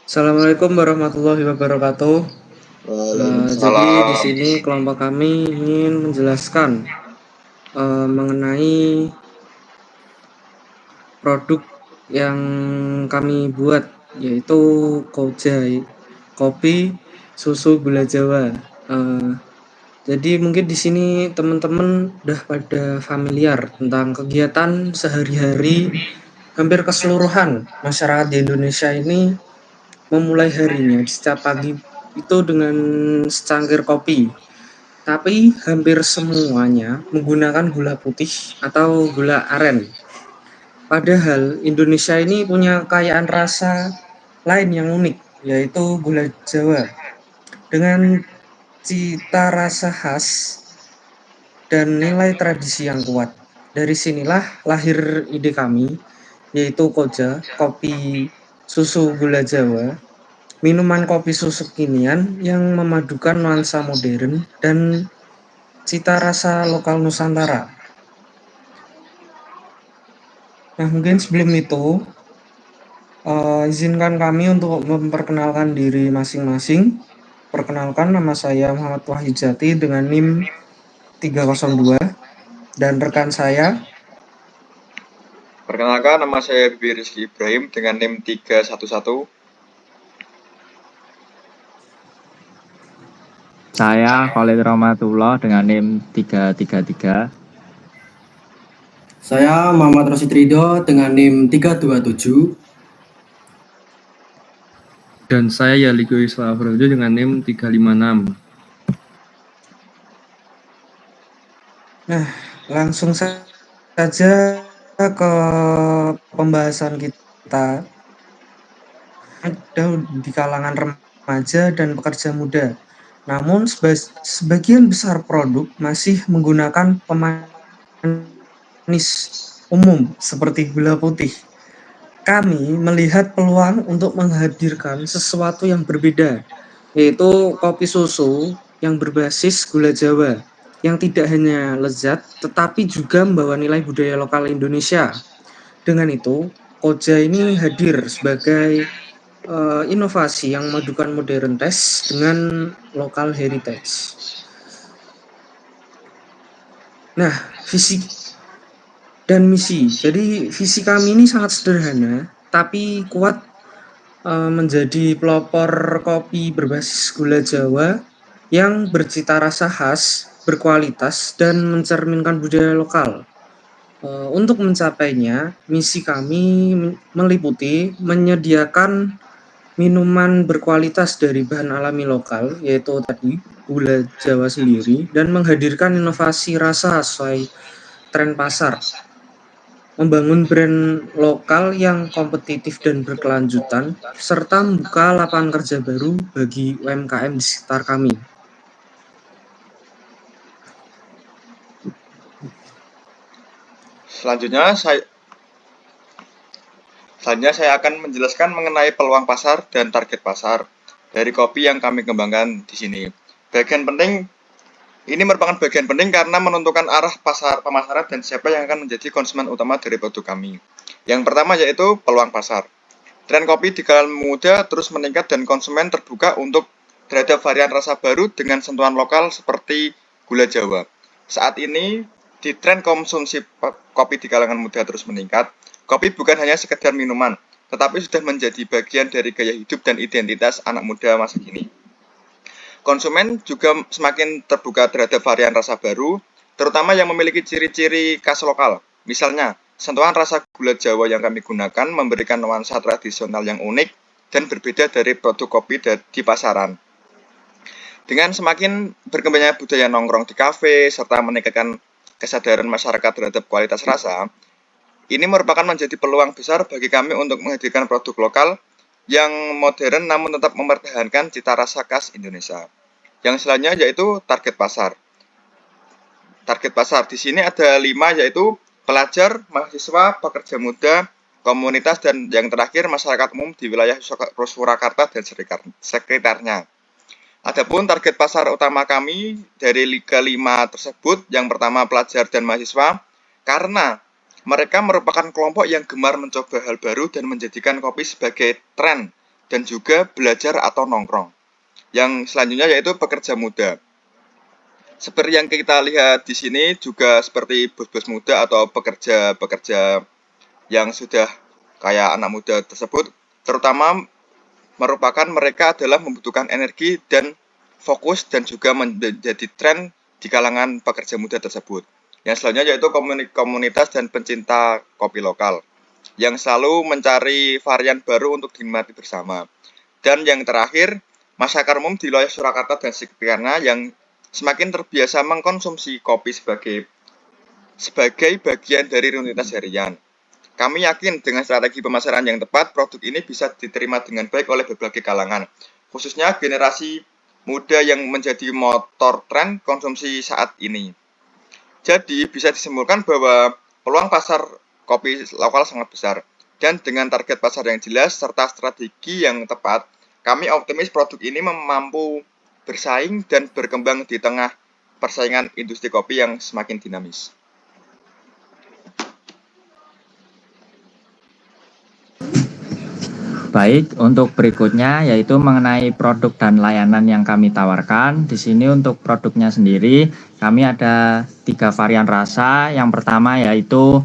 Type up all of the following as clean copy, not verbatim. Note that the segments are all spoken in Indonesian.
Assalamualaikum warahmatullahi wabarakatuh. Jadi di Waalaikumsalam. sini kelompok kami ingin menjelaskan mengenai produk yang kami buat, yaitu Kojai, kopi susu gula Jawa. Eh, jadi mungkin di sini teman-teman udah pada familiar tentang kegiatan sehari-hari hampir keseluruhan masyarakat di Indonesia ini memulai harinya setiap pagi itu dengan secangkir kopi. Tapi hampir semuanya menggunakan gula putih atau gula aren. Padahal Indonesia ini punya kekayaan rasa lain yang unik, yaitu gula Jawa. Dengan cita rasa khas dan nilai tradisi yang kuat. Dari sinilah lahir ide kami, yaitu Koja, kopi susu gula Jawa, minuman kopi susu kekinian yang memadukan nuansa modern dan cita rasa lokal Nusantara. Nah, mungkin sebelum itu, izinkan kami untuk memperkenalkan diri masing-masing. Perkenalkan, nama saya Muhammad Wahid Jati dengan NIM 302 dan rekan saya. Perkenalkan, nama saya Bibi Rizky Ibrahim dengan NIM 311. Saya Khalid Rahmatullah dengan NIM 333. Saya Muhammad Rosid Ridho dengan NIM 327. Dan saya Yaliko Iswa Afrojo dengan NIM 356. Nah, langsung saja ke pembahasan kita. Ada di kalangan remaja dan pekerja muda. Namun sebagian besar produk masih menggunakan pemanis umum seperti gula putih. Kami melihat peluang untuk menghadirkan sesuatu yang berbeda, yaitu kopi susu yang berbasis gula Jawa, yang tidak hanya lezat, tetapi juga membawa nilai budaya lokal Indonesia. Dengan itu, Koja ini hadir sebagai inovasi yang memadukan modern taste dengan lokal heritage. Nah, visi dan misi. Jadi visi kami ini sangat sederhana, tapi kuat, menjadi pelopor kopi berbasis gula Jawa yang bercita rasa khas, berkualitas, dan mencerminkan budaya lokal. Untuk mencapainya, misi kami meliputi menyediakan minuman berkualitas dari bahan alami lokal, yaitu tadi gula Jawa sendiri, dan menghadirkan inovasi rasa sesuai tren pasar. Membangun brand lokal yang kompetitif dan berkelanjutan, serta membuka lapangan kerja baru bagi UMKM di sekitar kami. Selanjutnya saya akan menjelaskan mengenai peluang pasar dan target pasar dari kopi yang kami kembangkan di sini. Ini merupakan bagian penting karena menentukan arah pasar pemasaran dan siapa yang akan menjadi konsumen utama dari produk kami. Yang pertama yaitu peluang pasar. Tren kopi di kalangan muda terus meningkat dan konsumen terbuka untuk terhadap varian rasa baru dengan sentuhan lokal seperti gula Jawa. Saat ini, di tren konsumsi kopi di kalangan muda terus meningkat, kopi bukan hanya sekedar minuman, tetapi sudah menjadi bagian dari gaya hidup dan identitas anak muda masa kini. Konsumen juga semakin terbuka terhadap varian rasa baru, terutama yang memiliki ciri-ciri khas lokal. Misalnya, sentuhan rasa gula Jawa yang kami gunakan memberikan nuansa tradisional yang unik dan berbeda dari produk kopi di pasaran. Dengan semakin berkembangnya budaya nongkrong di kafe serta meningkatkan kesadaran masyarakat terhadap kualitas rasa, ini merupakan menjadi peluang besar bagi kami untuk menghadirkan produk lokal yang modern namun tetap mempertahankan cita rasa khas Indonesia. Yang selanjutnya yaitu target pasar. Target pasar di sini ada 5, yaitu pelajar, mahasiswa, pekerja muda, komunitas, dan yang terakhir masyarakat umum di wilayah Surakarta dan sekitarnya. Adapun target pasar utama kami dari kelima tersebut, yang pertama pelajar dan mahasiswa, karena mereka merupakan kelompok yang gemar mencoba hal baru dan menjadikan kopi sebagai tren dan juga belajar atau nongkrong. Yang selanjutnya yaitu pekerja muda. Seperti yang kita lihat di sini juga seperti bos-bos muda atau pekerja-pekerja yang sudah kayak anak muda tersebut, terutama merupakan mereka adalah membutuhkan energi dan fokus dan juga menjadi tren di kalangan pekerja muda tersebut. Yang selanjutnya yaitu komunitas dan pencinta kopi lokal yang selalu mencari varian baru untuk dinikmati bersama. Dan yang terakhir, masyarakat umum di wilayah Surakarta dan sekitarnya yang semakin terbiasa mengkonsumsi kopi sebagai bagian dari rutinitas harian. Kami yakin dengan strategi pemasaran yang tepat, produk ini bisa diterima dengan baik oleh berbagai kalangan, khususnya generasi muda yang menjadi motor tren konsumsi saat ini. Jadi, bisa disimpulkan bahwa peluang pasar kopi lokal sangat besar. Dan dengan target pasar yang jelas serta strategi yang tepat, kami optimis produk ini mampu bersaing dan berkembang di tengah persaingan industri kopi yang semakin dinamis. Baik, untuk berikutnya yaitu mengenai produk dan layanan yang kami tawarkan. Di sini untuk produknya sendiri, kami ada 3 varian rasa. Yang pertama yaitu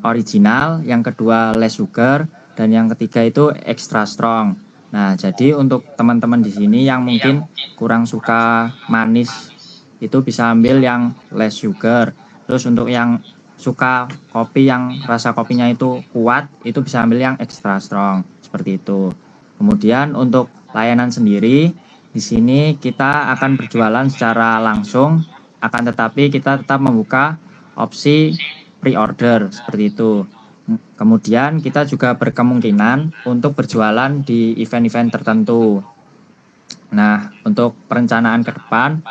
original, yang kedua less sugar, dan yang ketiga itu extra strong. Nah, jadi untuk teman-teman di sini yang mungkin kurang suka manis, itu bisa ambil yang less sugar. Terus untuk yang suka kopi yang rasa kopinya itu kuat, itu bisa ambil yang extra strong, seperti itu. Kemudian untuk layanan sendiri, di sini kita akan berjualan secara langsung, akan tetapi kita tetap membuka opsi pre-order, seperti itu. Kemudian kita juga berkemungkinan untuk berjualan di event-event tertentu. Nah, untuk perencanaan ke depan,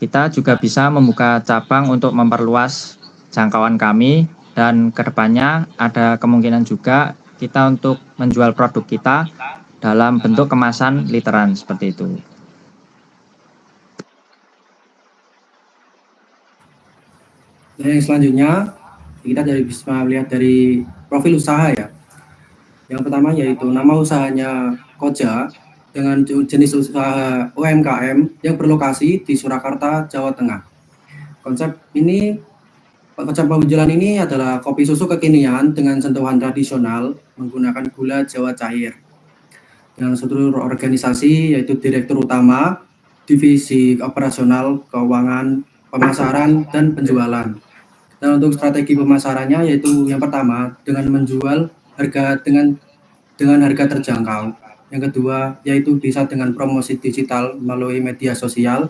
kita juga bisa membuka cabang untuk memperluas jangkauan kami, dan kedepannya ada kemungkinan juga kita untuk menjual produk kita dalam bentuk kemasan literan, seperti itu. Dan yang selanjutnya kita bisa melihat dari profil usaha ya. Yang pertama yaitu nama usahanya Koja dengan jenis usaha UMKM yang berlokasi di Surakarta, Jawa Tengah. Konsep penjualan ini adalah kopi susu kekinian dengan sentuhan tradisional menggunakan gula Jawa cair. Dengan struktur organisasi yaitu Direktur Utama, Divisi Operasional, Keuangan, Pemasaran, dan Penjualan. Dan untuk strategi pemasarannya yaitu yang pertama dengan menjual dengan harga terjangkau. Yang kedua yaitu bisa dengan promosi digital melalui media sosial.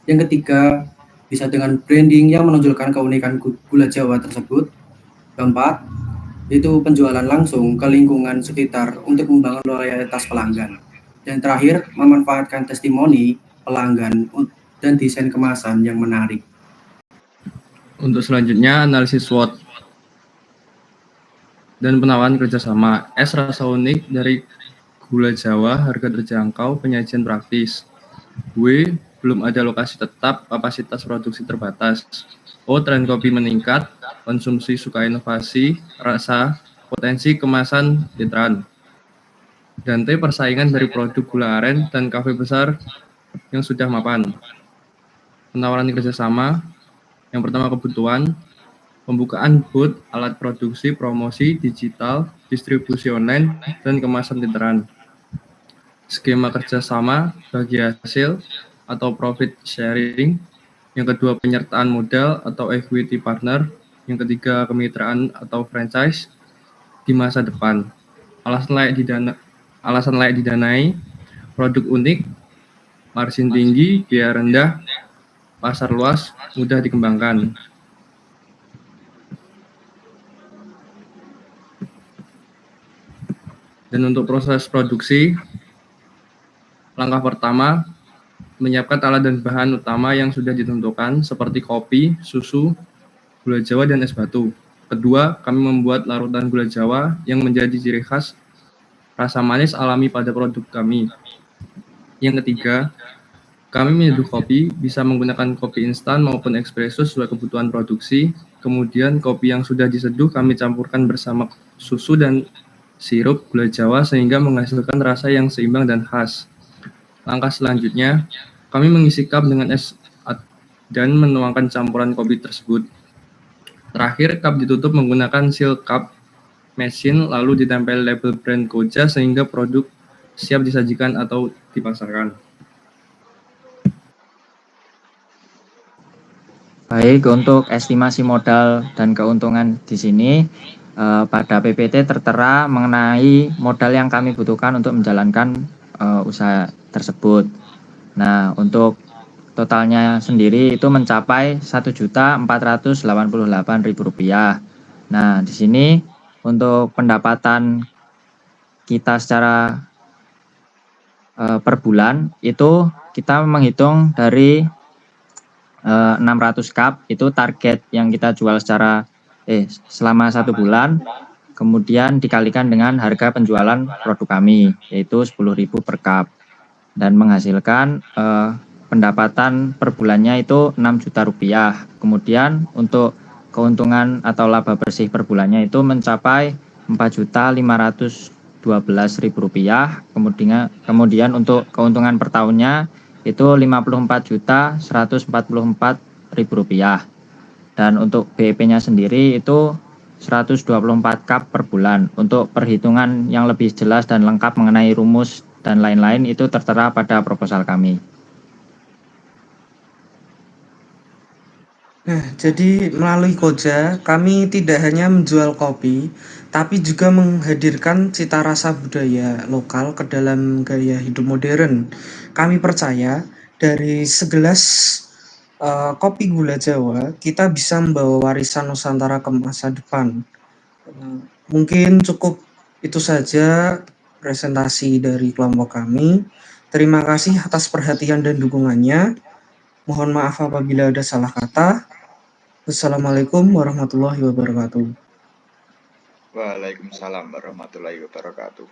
Yang ketiga bisa dengan branding yang menonjolkan keunikan gula Jawa tersebut. Keempat yaitu penjualan langsung ke lingkungan sekitar untuk membangun loyalitas pelanggan. Dan terakhir memanfaatkan testimoni pelanggan dan desain kemasan yang menarik. Untuk selanjutnya, analisis SWOT dan penawaran kerjasama. S rasa unik dari gula Jawa, harga terjangkau, penyajian praktis. W, belum ada lokasi tetap, kapasitas produksi terbatas. O, tren kopi meningkat, konsumsi suka inovasi, rasa, potensi kemasan literan. Dan T, persaingan dari produk gula aren dan kafe besar yang sudah mapan. Penawaran kerjasama. Yang pertama kebutuhan, pembukaan booth, alat produksi, promosi, digital, distribusi online, dan kemasan literan. Skema kerjasama, bagi hasil atau profit sharing. Yang kedua penyertaan modal atau equity partner. Yang ketiga kemitraan atau franchise di masa depan. Alasan layak didanai, produk unik, margin tinggi, biaya rendah, pasar luas, mudah dikembangkan. Dan untuk proses produksi, langkah pertama, menyiapkan alat dan bahan utama yang sudah ditentukan seperti kopi, susu, gula Jawa, dan es batu. Kedua, kami membuat larutan gula Jawa yang menjadi ciri khas rasa manis alami pada produk kami. Yang ketiga, kami menyeduh kopi, bisa menggunakan kopi instan maupun espresso sesuai kebutuhan produksi. Kemudian kopi yang sudah diseduh kami campurkan bersama susu dan sirup, gula Jawa sehingga menghasilkan rasa yang seimbang dan khas. Langkah selanjutnya, kami mengisi cup dengan es dan menuangkan campuran kopi tersebut. Terakhir, cup ditutup menggunakan seal cup machine lalu ditempel label brand Koja sehingga produk siap disajikan atau dipasarkan. Baik, untuk estimasi modal dan keuntungan di sini pada PPT tertera mengenai modal yang kami butuhkan untuk menjalankan usaha tersebut. Nah, untuk totalnya sendiri itu mencapai Rp1.488.000. Nah, di sini untuk pendapatan kita secara per bulan itu kita menghitung dari 600 cup itu target yang kita jual selama 1 bulan, kemudian dikalikan dengan harga penjualan produk kami yaitu 10.000 per cup dan menghasilkan pendapatan per bulannya itu Rp6 juta. Kemudian untuk keuntungan atau laba bersih per bulannya itu mencapai Rp4.512.000. Kemudian untuk keuntungan per tahunnya itu Rp54.144.000. Dan untuk BEP-nya sendiri itu 124 cup per bulan. Untuk perhitungan yang lebih jelas dan lengkap mengenai rumus dan lain-lain itu tertera pada proposal kami. Nah, jadi melalui Koja, kami tidak hanya menjual kopi, tapi juga menghadirkan cita rasa budaya lokal ke dalam gaya hidup modern. Kami percaya dari segelas kopi gula Jawa, kita bisa membawa warisan Nusantara ke masa depan. Mungkin cukup itu saja presentasi dari kelompok kami. Terima kasih atas perhatian dan dukungannya. Mohon maaf apabila ada salah kata. Wassalamualaikum warahmatullahi wabarakatuh. Waalaikumsalam warahmatullahi wabarakatuh.